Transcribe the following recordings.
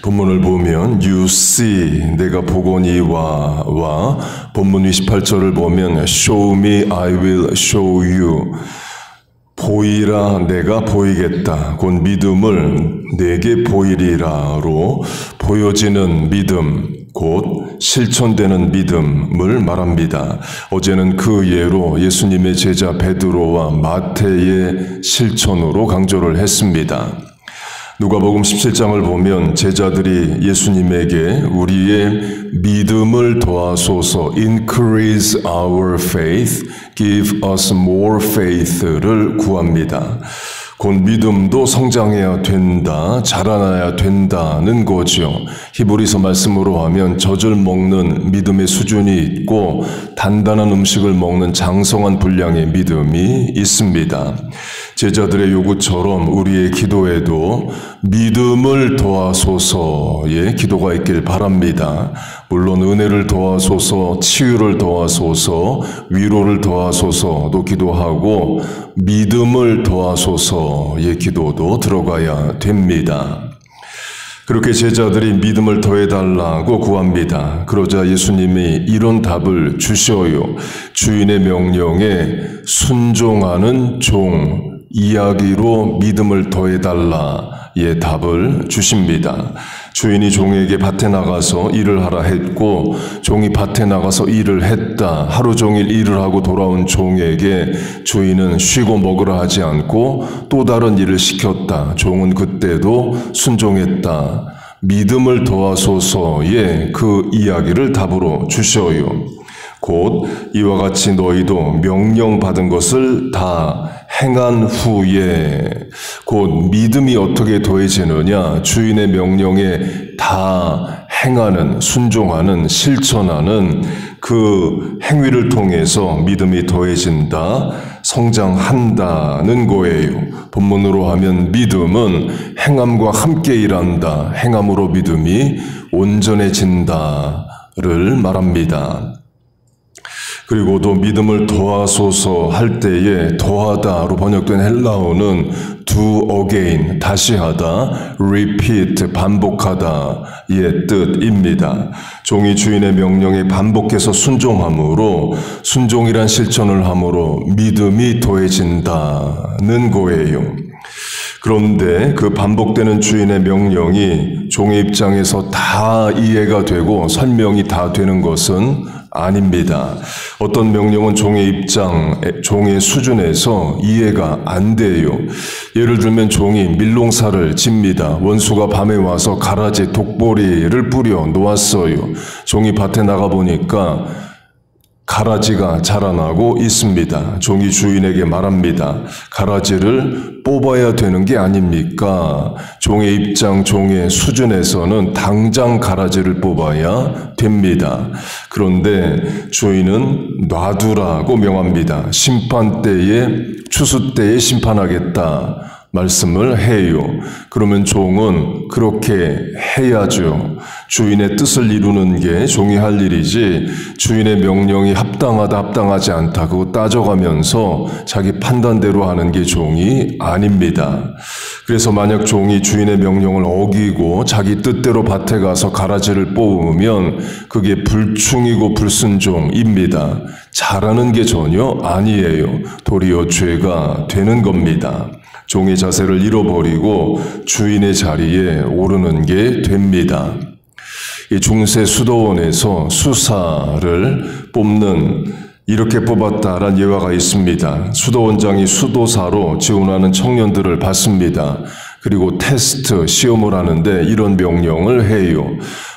본문을 보면 you see 내가 보거니와 본문 28절을 보면 show me I will show you 보이라 내가 보이겠다 곧 믿음을 내게 보이리라로 보여지는 믿음 곧 실천되는 믿음을 말합니다. 어제는 그 예로 예수님의 제자 베드로와 마태의 실천으로 강조를 했습니다. 누가복음 17장을 보면 제자들이 예수님에게 우리의 믿음을 도와소서 increase our faith, give us more faith를 구합니다. 곧 믿음도 성장해야 된다, 자라나야 된다는 거죠. 히브리서 말씀으로 하면 젖을 먹는 믿음의 수준이 있고 단단한 음식을 먹는 장성한 분량의 믿음이 있습니다. 제자들의 요구처럼 우리의 기도에도 믿음을 도와소서의 기도가 있길 바랍니다. 물론 은혜를 도와소서, 치유를 도와소서, 위로를 도와소서도 기도하고 믿음을 도와소서의 기도도 들어가야 됩니다. 그렇게 제자들이 믿음을 더해달라고 구합니다. 그러자 예수님이 이런 답을 주셔요. 주인의 명령에 순종하는 종 이야기로 믿음을 더해달라의 답을 주십니다. 주인이 종에게 밭에 나가서 일을 하라 했고 종이 밭에 나가서 일을 했다. 하루 종일 일을 하고 돌아온 종에게 주인은 쉬고 먹으라 하지 않고 또 다른 일을 시켰다. 종은 그때도 순종했다. 믿음을 도와소서의 그 이야기를 답으로 주셔요. 곧 이와 같이 너희도 명령받은 것을 다 행한 후에 곧 믿음이 어떻게 더해지느냐 주인의 명령에 다 행하는 순종하는 실천하는 그 행위를 통해서 믿음이 더해진다 성장한다는 거예요. 본문으로 하면 믿음은 행함과 함께 일한다 행함으로 믿음이 온전해진다를 말합니다. 그리고 또 믿음을 더하소서 할 때에 더하다로 번역된 헬라어는 do again, 다시 하다, repeat, 반복하다의 뜻입니다. 종이 주인의 명령에 반복해서 순종함으로 순종이란 실천을 함으로 믿음이 더해진다는 거예요. 그런데 그 반복되는 주인의 명령이 종의 입장에서 다 이해가 되고 설명이 다 되는 것은 아닙니다. 어떤 명령은 종의 입장, 종의 수준에서 이해가 안 돼요. 예를 들면 종이 밀농사를 짓니다. 원수가 밤에 와서 가라지 독보리를 뿌려 놓았어요. 종이 밭에 나가보니까 가라지가 자라나고 있습니다. 종이 주인에게 말합니다. 가라지를 뽑아야 되는 게 아닙니까? 종의 입장, 종의 수준에서는 당장 가라지를 뽑아야 됩니다. 그런데 주인은 놔두라고 명합니다. 심판 때에, 추수 때에 심판하겠다. 말씀을 해요. 그러면 종은 그렇게 해야죠. 주인의 뜻을 이루는 게 종이 할 일이지 주인의 명령이 합당하다 합당하지 않다 그거 따져가면서 자기 판단대로 하는 게 종이 아닙니다. 그래서 만약 종이 주인의 명령을 어기고 자기 뜻대로 밭에 가서 가라지를 뽑으면 그게 불충이고 불순종입니다. 잘하는 게 전혀 아니에요. 도리어 죄가 되는 겁니다. 종의 자세를 잃어버리고 주인의 자리에 오르는 게 됩니다. 이 중세 수도원에서 수사를 뽑는 이렇게 뽑았다라는 예화가 있습니다. 수도원장이 수도사로 지원하는 청년들을 받습니다. 그리고 테스트, 시험을 하는데 이런 명령을 해요.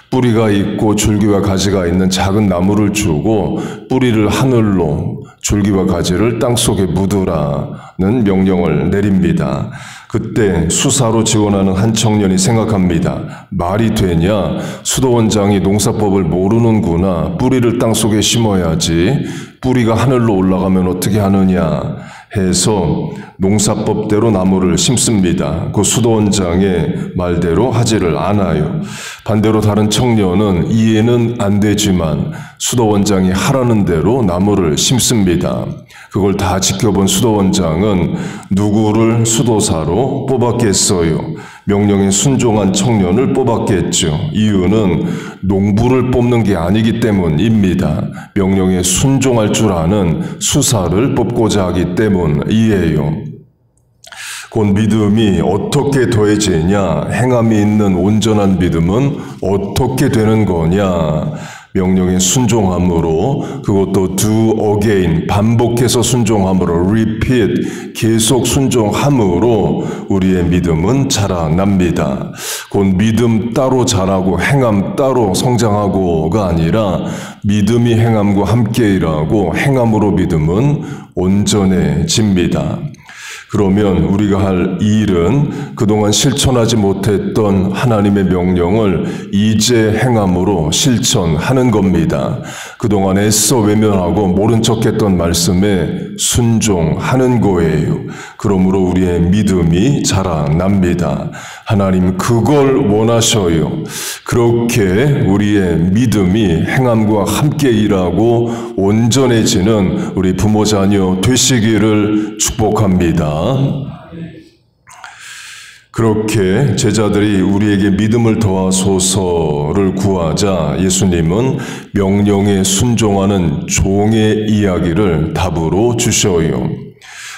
뿌리가 있고 줄기와 가지가 있는 작은 나무를 주고 뿌리를 하늘로 줄기와 가지를 땅속에 묻으라는 명령을 내립니다. 그때 수사로 지원하는 한 청년이 생각합니다. 말이 되냐? 수도원장이 농사법을 모르는구나. 뿌리를 땅속에 심어야지. 뿌리가 하늘로 올라가면 어떻게 하느냐 해서 농사법대로 나무를 심습니다. 그 수도원장의 말대로 하지를 않아요. 반대로 다른 청년은 이해는 안 되지만 수도원장이 하라는 대로 나무를 심습니다. 그걸 다 지켜본 수도원장은 누구를 수도사로 뽑았겠어요? 명령에 순종한 청년을 뽑았겠죠. 이유는 농부를 뽑는 게 아니기 때문입니다. 명령에 순종할 줄 아는 수사를 뽑고자 하기 때문이에요. 곧 믿음이 어떻게 더해지냐? 행함이 있는 온전한 믿음은 어떻게 되는 거냐? 명령에 순종함으로, 그것도 do again, 반복해서 순종함으로, repeat, 계속 순종함으로 우리의 믿음은 자라납니다. 곧 믿음 따로 자라고 행함 따로 성장하고가 아니라 믿음이 행함과 함께 일하고 행함으로 믿음은 온전해집니다. 그러면 우리가 할 일은 그동안 실천하지 못했던 하나님의 명령을 이제 행함으로 실천하는 겁니다. 그동안 애써 외면하고 모른 척했던 말씀에 순종하는 거예요. 그러므로 우리의 믿음이 자라납니다. 하나님 그걸 원하셔요. 그렇게 우리의 믿음이 행함과 함께 일하고 온전해지는 우리 부모 자녀 되시기를 축복합니다. 그렇게 제자들이 우리에게 믿음을 더하소서를 구하자 예수님은 명령에 순종하는 종의 이야기를 답으로 주셔요.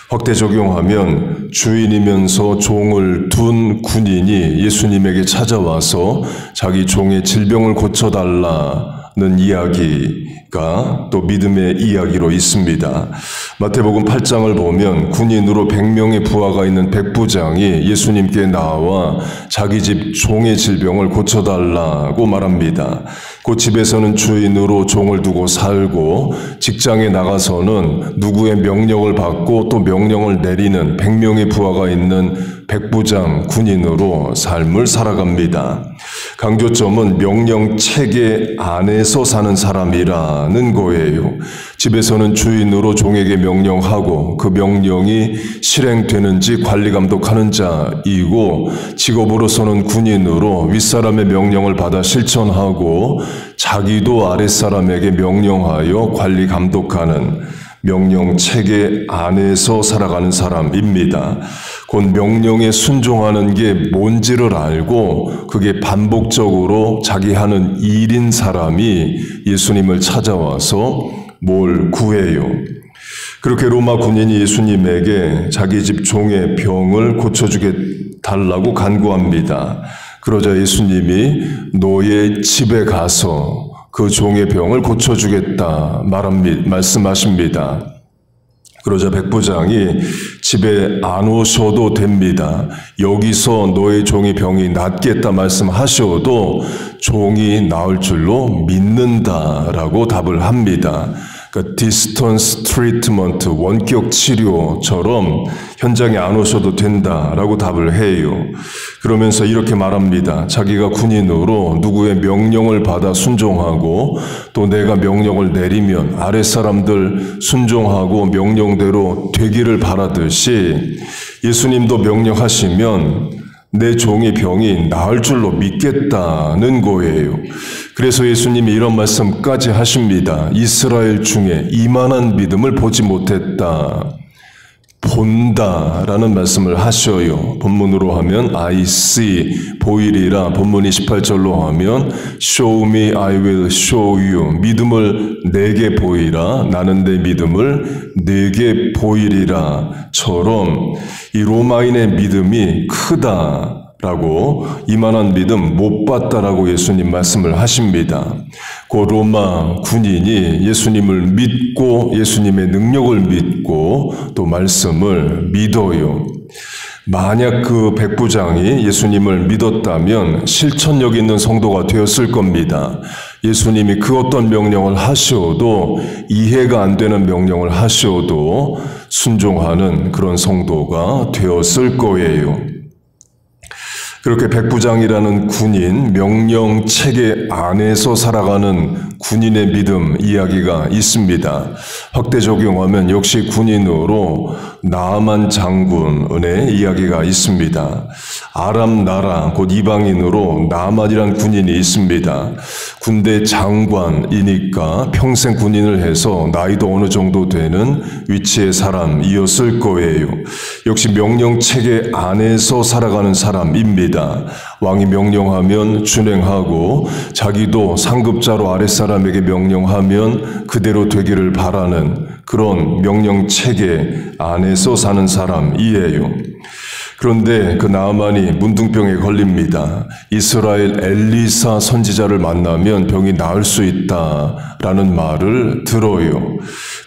확대 적용하면 주인이면서 종을 둔 군인이 예수님에게 찾아와서 자기 종의 질병을 고쳐달라는 이야기가 또 믿음의 이야기로 있습니다. 마태복음 8장을 보면 군인으로 100명의 부하가 있는 백부장이 예수님께 나와 자기 집 종의 질병을 고쳐달라고 말합니다. 그 집에서는 주인으로 종을 두고 살고 직장에 나가서는 누구의 명령을 받고 또 명령을 내리는 100명의 부하가 있는 백부장 군인으로 삶을 살아갑니다. 강조점은 명령 체계 안에서 사는 사람이라는 거예요. 집에서는 주인으로 종에게 명령하고 그 명령이 실행되는지 관리 감독하는 자이고 직업으로서는 군인으로 윗사람의 명령을 받아 실천하고 자기도 아랫사람에게 명령하여 관리 감독하는 명령 체계 안에서 살아가는 사람입니다. 곧 명령에 순종하는 게 뭔지를 알고 그게 반복적으로 자기 하는 일인 사람이 예수님을 찾아와서 뭘 구해요. 그렇게 로마 군인이 예수님에게 자기 집 종의 병을 고쳐주게 달라고 간구합니다. 그러자 예수님이 너의 집에 가서 그 종의 병을 고쳐주겠다 말씀하십니다. 그러자 백부장이 집에 안 오셔도 됩니다. 여기서 너의 종의 병이 낫겠다 말씀하셔도 종이 나을 줄로 믿는다라고 답을 합니다. 그러니까 distance treatment, 원격 치료처럼 현장에 안 오셔도 된다라고 답을 해요. 그러면서 이렇게 말합니다. 자기가 군인으로 누구의 명령을 받아 순종하고 또 내가 명령을 내리면 아랫사람들 순종하고 명령대로 되기를 바라듯이 예수님도 명령하시면 내 종의 병이 나을 줄로 믿겠다는 거예요. 그래서 예수님이 이런 말씀까지 하십니다. 이스라엘 중에 이만한 믿음을 보지 못했다. 본다라는 말씀을 하셔요. 본문으로 하면 I see, 보이리라. 본문 28절로 하면 Show me, I will show you. 믿음을 내게 보이라. 나는 내 믿음을 내게 보이리라. 처럼 이 로마인의 믿음이 크다. 라고 이만한 믿음 못 봤다라고 예수님 말씀을 하십니다. 그 로마 군인이 예수님을 믿고 예수님의 능력을 믿고 또 말씀을 믿어요. 만약 그 백부장이 예수님을 믿었다면 실천력 있는 성도가 되었을 겁니다. 예수님이 그 어떤 명령을 하셔도 이해가 안 되는 명령을 하셔도 순종하는 그런 성도가 되었을 거예요. 그렇게 백부장이라는 군인, 명령 체계 안에서 살아가는 군인의 믿음 이야기가 있습니다. 확대 적용하면 역시 군인으로 나아만 장군의 이야기가 있습니다. 아람 나라, 곧 이방인으로 나아만이란 군인이 있습니다. 군대 장관이니까 평생 군인을 해서 나이도 어느 정도 되는 위치의 사람이었을 거예요. 역시 명령 체계 안에서 살아가는 사람입니다. 됩니다. 왕이 명령하면 준행하고 자기도 상급자로 아랫사람에게 명령하면 그대로 되기를 바라는 그런 명령 체계 안에서 사는 사람이에요. 그런데 그 나아만이 문둥병에 걸립니다. 이스라엘 엘리사 선지자를 만나면 병이 나을 수 있다라는 말을 들어요.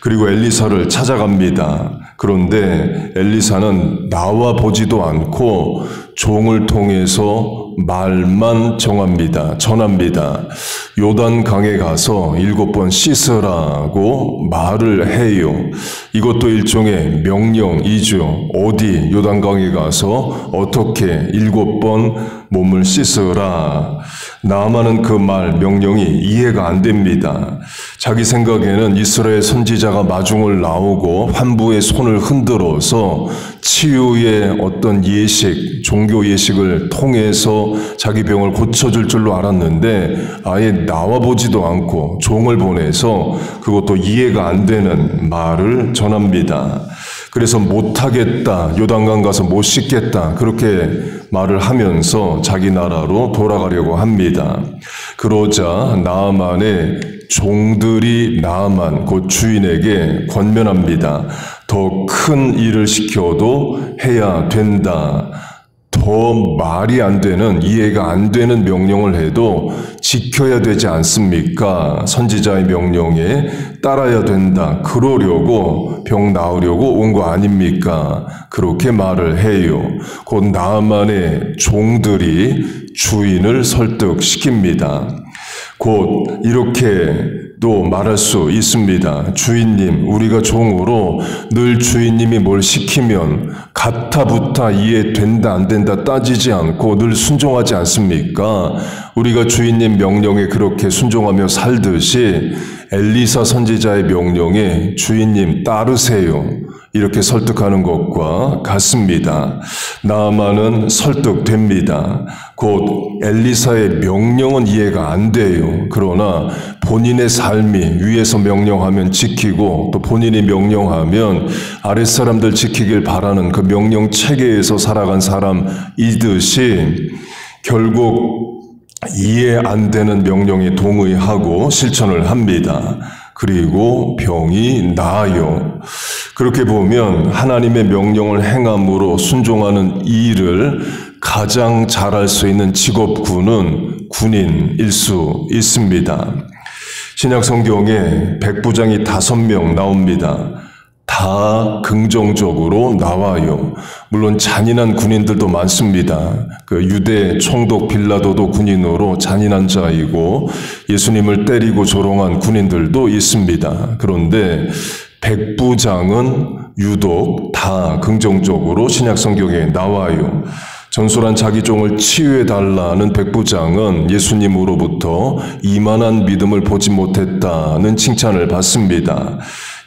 그리고 엘리사를 찾아갑니다. 그런데 엘리사는 나와 보지도 않고 종을 통해서 말만 전합니다. 요단강에 가서 7번 씻으라고 말을 해요. 이것도 일종의 명령이죠. 어디 요단강에 가서 어떻게 7번 몸을 씻으라. 나아만은 그 명령이 이해가 안 됩니다. 자기 생각에는 이스라엘 선지자가 마중을 나오고 환부의 손을 흔들어서 치유의 어떤 예식, 종교 예식을 통해서 자기 병을 고쳐줄 줄로 알았는데 아예 나와보지도 않고 종을 보내서 그것도 이해가 안 되는 말을 전합니다. 그래서 못하겠다, 요단강 가서 못 씻겠다 그렇게 말을 하면서 자기 나라로 돌아가려고 합니다. 그러자 나아만의 종들이 나아만 곧 주인에게 권면합니다. 더 큰 일을 시켜도 해야 된다. 더 말이 안 되는, 이해가 안 되는 명령을 해도 지켜야 되지 않습니까? 선지자의 명령에 따라야 된다. 그러려고 병 나으려고 온 거 아닙니까? 그렇게 말을 해요. 곧 나아만의 종들이 주인을 설득시킵니다. 곧 이렇게도 말할 수 있습니다. 주인님, 우리가 종으로 늘 주인님이 뭘 시키면 가타부타 이해된다 안 된다 따지지 않고 늘 순종하지 않습니까? 우리가 주인님 명령에 그렇게 순종하며 살듯이 엘리사 선지자의 명령에 주인님 따르세요. 이렇게 설득하는 것과 같습니다. 나아만은 설득됩니다. 곧 엘리사의 명령은 이해가 안 돼요. 그러나 본인의 삶이 위에서 명령하면 지키고 또 본인이 명령하면 아랫사람들 지키길 바라는 그 명령 체계에서 살아간 사람이듯이 결국 이해 안 되는 명령에 동의하고 실천을 합니다. 그리고 병이 나아요. 그렇게 보면 하나님의 명령을 행함으로 순종하는 일을 가장 잘할 수 있는 직업군은 군인일 수 있습니다. 신약 성경에 백부장이 5명 나옵니다. 다 긍정적으로 나와요. 물론 잔인한 군인들도 많습니다. 그 유대 총독 빌라도도 군인으로 잔인한 자이고 예수님을 때리고 조롱한 군인들도 있습니다. 그런데 백부장은 유독 다 긍정적으로 신약 성경에 나와요. 전솔한 자기 종을 치유해달라는 백부장은 예수님으로부터 이만한 믿음을 보지 못했다는 칭찬을 받습니다.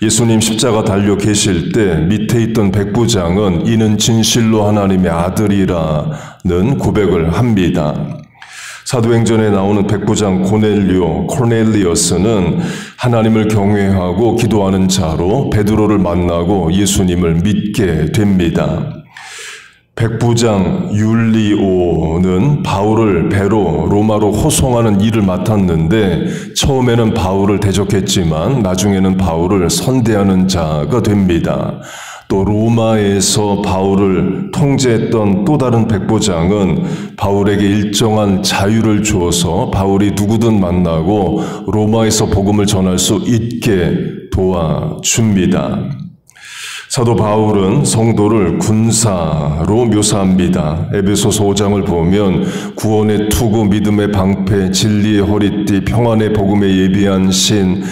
예수님 십자가 달려 계실 때 밑에 있던 백부장은 이는 진실로 하나님의 아들이라는 고백을 합니다. 사도행전에 나오는 백부장 코넬리어스는 하나님을 경외하고 기도하는 자로 베드로를 만나고 예수님을 믿게 됩니다. 백부장 율리오는 바울을 배로 로마로 호송하는 일을 맡았는데 처음에는 바울을 대적했지만 나중에는 바울을 선대하는 자가 됩니다. 또 로마에서 바울을 통제했던 또 다른 백부장은 바울에게 일정한 자유를 주어서 바울이 누구든 만나고 로마에서 복음을 전할 수 있게 도와줍니다. 사도 바울은 성도를 군사로 묘사합니다. 에베소서 5장을 보면 구원의 투구, 믿음의 방패, 진리의 허리띠, 평안의 복음에 예비한 신,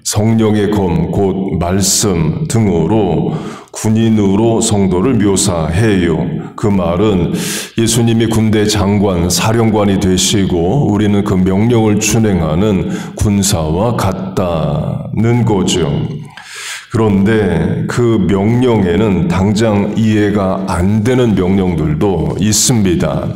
성령의 검, 곧 말씀 등으로 군인으로 성도를 묘사해요. 그 말은 예수님이 군대 장관, 사령관이 되시고 우리는 그 명령을 준행하는 군사와 같다는 거죠. 그런데 그 명령에는 당장 이해가 안 되는 명령들도 있습니다.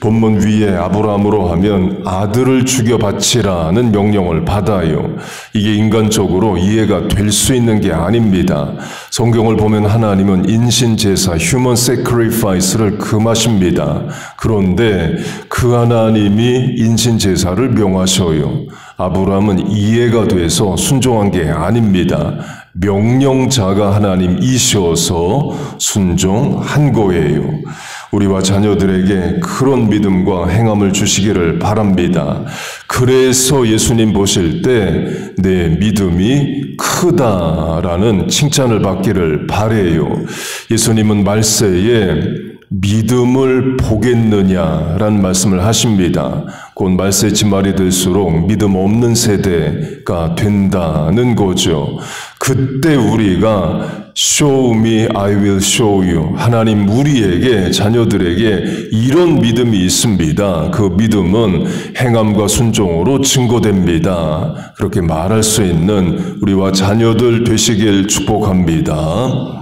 본문 위에 아브라함으로 하면 아들을 죽여 바치라는 명령을 받아요. 이게 인간적으로 이해가 될 수 있는 게 아닙니다. 성경을 보면 하나님은 인신제사, human sacrifice를 금하십니다. 그런데 그 하나님이 인신제사를 명하셔요. 아브라함은 이해가 돼서 순종한 게 아닙니다. 명령자가 하나님이셔서 순종한 거예요. 우리와 자녀들에게 그런 믿음과 행함을 주시기를 바랍니다. 그래서 예수님 보실 때 내 믿음이 크다라는 칭찬을 받기를 바래요. 예수님은 말세에 믿음을 보겠느냐라는 말씀을 하십니다. 곧 말세 지말이 될수록 믿음 없는 세대가 된다는 거죠. 그때 우리가 Show me, I will show you. 하나님 우리에게, 자녀들에게 이런 믿음이 있습니다. 그 믿음은 행함과 순종으로 증거됩니다. 그렇게 말할 수 있는 우리와 자녀들 되시길 축복합니다.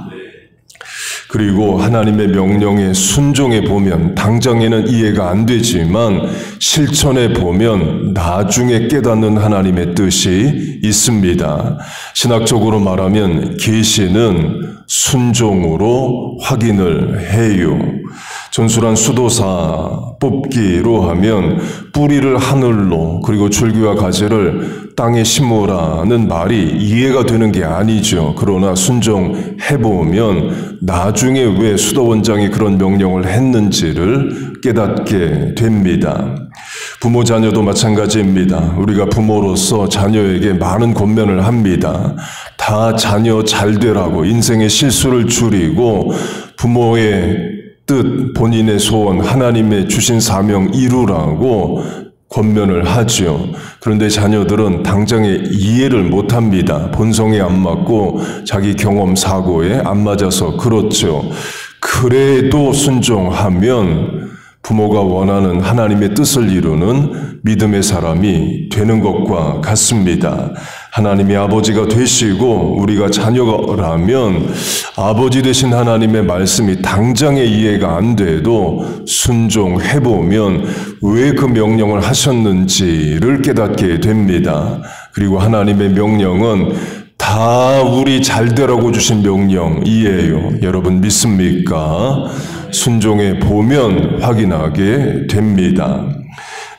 그리고 하나님의 명령에 순종해 보면 당장에는 이해가 안 되지만 실천해 보면 나중에 깨닫는 하나님의 뜻이 있습니다. 신학적으로 말하면 계시는 순종으로 확인을 해요. 전술한 수도사 뽑기로 하면 뿌리를 하늘로 그리고 줄기와 가지를 땅에 심으라는 말이 이해가 되는 게 아니죠. 그러나 순종해보면 나중에 왜 수도원장이 그런 명령을 했는지를 깨닫게 됩니다. 부모 자녀도 마찬가지입니다. 우리가 부모로서 자녀에게 많은 권면을 합니다. 다 자녀 잘 되라고 인생의 실수를 줄이고 부모의 뜻, 본인의 소원, 하나님의 주신 사명 이루라고 권면을 하죠. 그런데 자녀들은 당장에 이해를 못합니다. 본성에 안 맞고 자기 경험, 사고에 안 맞아서 그렇죠. 그래도 순종하면 부모가 원하는 하나님의 뜻을 이루는 믿음의 사람이 되는 것과 같습니다. 하나님이 아버지가 되시고 우리가 자녀라면 아버지 되신 하나님의 말씀이 당장에 이해가 안 돼도 순종해보면 왜 그 명령을 하셨는지를 깨닫게 됩니다. 그리고 하나님의 명령은 다 우리 잘 되라고 주신 명령이에요. 여러분 믿습니까? 순종해 보면 확인하게 됩니다.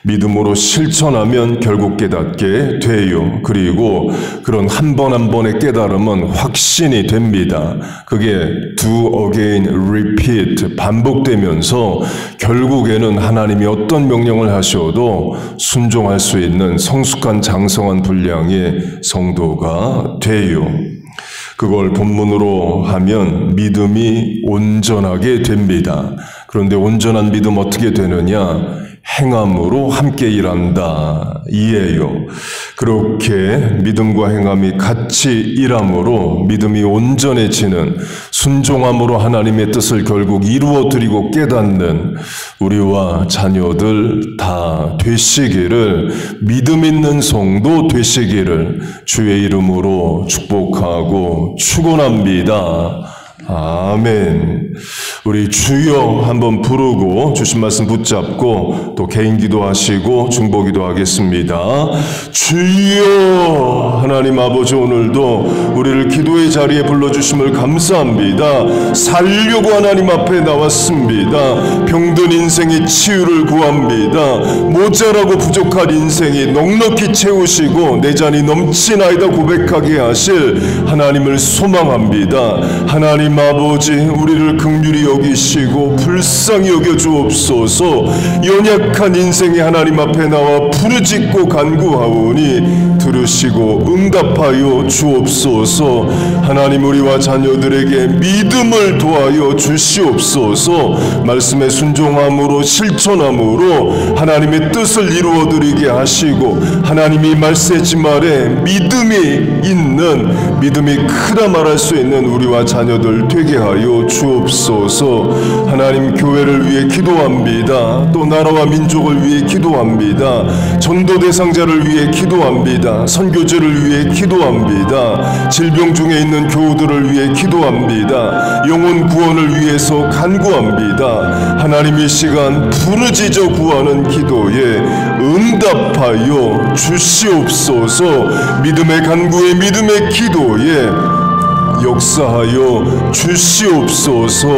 믿음으로 실천하면 결국 깨닫게 돼요. 그리고 그런 한 번 한 번의 깨달음은 확신이 됩니다. 그게 do again, repeat, 반복되면서 결국에는 하나님이 어떤 명령을 하셔도 순종할 수 있는 성숙한 장성한 분량의 성도가 돼요. 그걸 본문으로 하면 믿음이 온전하게 됩니다. 그런데 온전한 믿음 어떻게 되느냐? 행함으로 함께 일한다 이에요. 그렇게 믿음과 행함이 같이 일함으로 믿음이 온전해지는, 순종함으로 하나님의 뜻을 결국 이루어드리고 깨닫는 우리와 자녀들 다 되시기를, 믿음 있는 성도 되시기를 주의 이름으로 축복하고 축원합니다. 아멘. 우리 주여 한번 부르고 주신 말씀 붙잡고 또 개인 기도하시고 중보기도 하겠습니다. 주여, 하나님 아버지, 오늘도 우리를 기도의 자리에 불러주심을 감사합니다. 살려고 하나님 앞에 나왔습니다. 병든 인생의 치유를 구합니다. 모자라고 부족한 인생이 넉넉히 채우시고 내 잔이 넘치나이다 고백하게 하실 하나님을 소망합니다. 하나님 아버지, 우리를 긍휼히 여기시고 불쌍히 여겨 주옵소서. 연약한 인생의 하나님 앞에 나와 부르짖고 간구하오니 들으시고 응답하여 주옵소서. 하나님, 우리와 자녀들에게 믿음을 도하여 주시옵소서. 말씀에 순종함으로 실천함으로 하나님의 뜻을 이루어드리게 하시고, 하나님이 말세지말에 믿음이 있는, 믿음이 크다 말할 수 있는 우리와 자녀들 믿음을 되게 하여 주옵소서. 하나님, 교회를 위해 기도합니다. 또 나라와 민족을 위해 기도합니다. 전도 대상자를 위해 기도합니다. 선교제를 위해 기도합니다. 질병 중에 있는 교우들을 위해 기도합니다. 영혼 구원을 위해서 간구합니다. 하나님, 이 시간 부르짖어 구하는 기도에 응답하여 주시옵소서. 믿음의 간구에 믿음의 기도에 역사하여 주시옵소서.